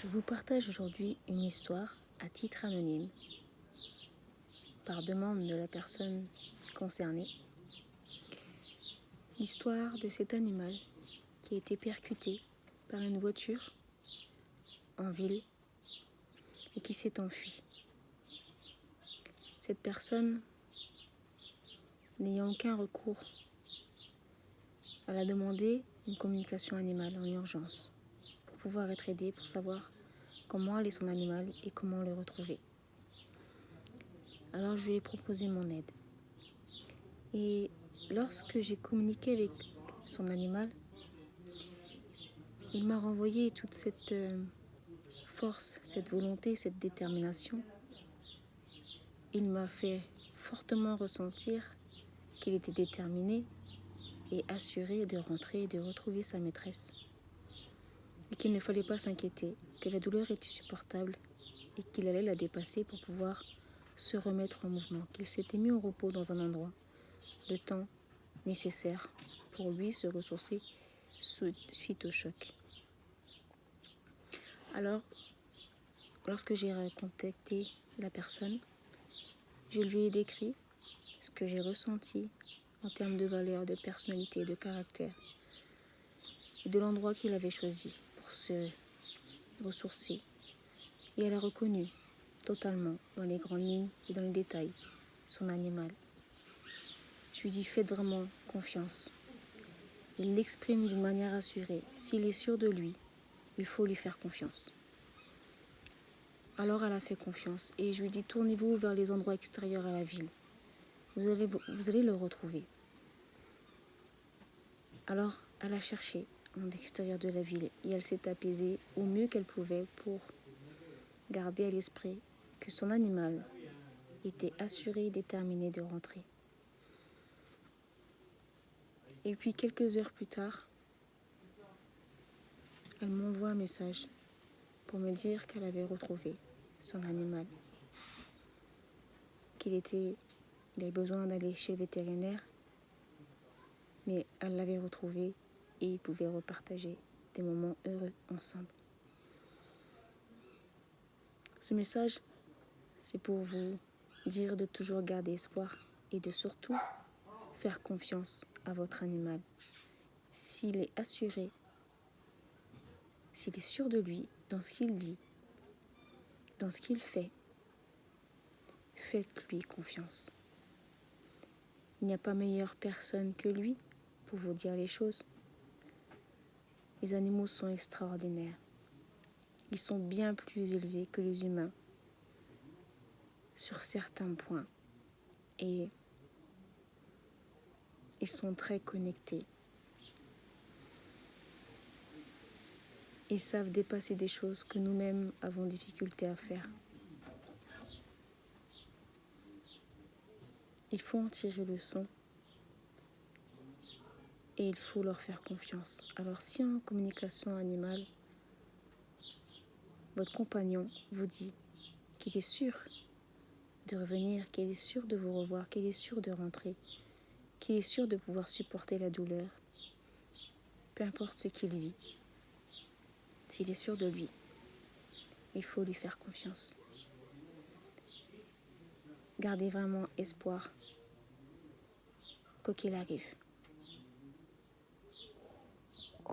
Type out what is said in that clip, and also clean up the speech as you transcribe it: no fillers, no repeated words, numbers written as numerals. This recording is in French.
Je vous partage aujourd'hui une histoire à titre anonyme, par demande de la personne concernée. L'histoire de cet animal qui a été percuté par une voiture en ville et qui s'est enfui. Cette personne, n'ayant aucun recours, elle a demandé une communication animale en urgence pour pouvoir être aidée, pour savoir comment aller son animal et comment le retrouver. Alors je lui ai proposé mon aide. Et lorsque j'ai communiqué avec son animal, il m'a renvoyé toute cette force, cette volonté, cette détermination. Il m'a fait fortement ressentir qu'il était déterminé et assuré de rentrer et de retrouver sa maîtresse. Et qu'il ne fallait pas s'inquiéter, que la douleur était supportable et qu'il allait la dépasser pour pouvoir se remettre en mouvement, qu'il s'était mis au repos dans un endroit, le temps nécessaire pour lui se ressourcer suite au choc. Alors, lorsque j'ai contacté la personne, je lui ai décrit ce que j'ai ressenti en termes de valeur, de personnalité, de caractère, et de l'endroit qu'il avait choisi pour se ressourcer. Et elle a reconnu totalement, dans les grandes lignes et dans les détails, son animal. Je lui ai dit, faites vraiment confiance. Il l'exprime d'une manière assurée. S'il est sûr de lui, il faut lui faire confiance. Alors elle a fait confiance et je lui ai dit, tournez-vous vers les endroits extérieurs à la ville. Vous allez le retrouver. Alors elle a cherché en extérieur de la ville et elle s'est apaisée au mieux qu'elle pouvait pour garder à l'esprit que son animal était assuré et déterminé de rentrer. Et puis quelques heures plus tard, elle m'envoie un message pour me dire qu'elle avait retrouvé son animal, qu'il avait besoin d'aller chez le vétérinaire, mais elle l'avait retrouvé et ils pouvaient repartager des moments heureux ensemble. Ce message, c'est pour vous dire de toujours garder espoir et de surtout faire confiance à votre animal. S'il est assuré, s'il est sûr de lui, dans ce qu'il dit, dans ce qu'il fait, faites-lui confiance. Il n'y a pas meilleure personne que lui pour vous dire les choses. Les animaux sont extraordinaires. Ils sont bien plus élevés que les humains sur certains points. Et ils sont très connectés. Ils savent dépasser des choses que nous-mêmes avons difficulté à faire. Il faut en tirer le leçon et il faut leur faire confiance. Alors si en communication animale, votre compagnon vous dit qu'il est sûr de revenir, qu'il est sûr de vous revoir, qu'il est sûr de rentrer, qu'il est sûr de pouvoir supporter la douleur, peu importe ce qu'il vit, s'il est sûr de lui, il faut lui faire confiance. Gardez vraiment espoir, quoi qu'il arrive.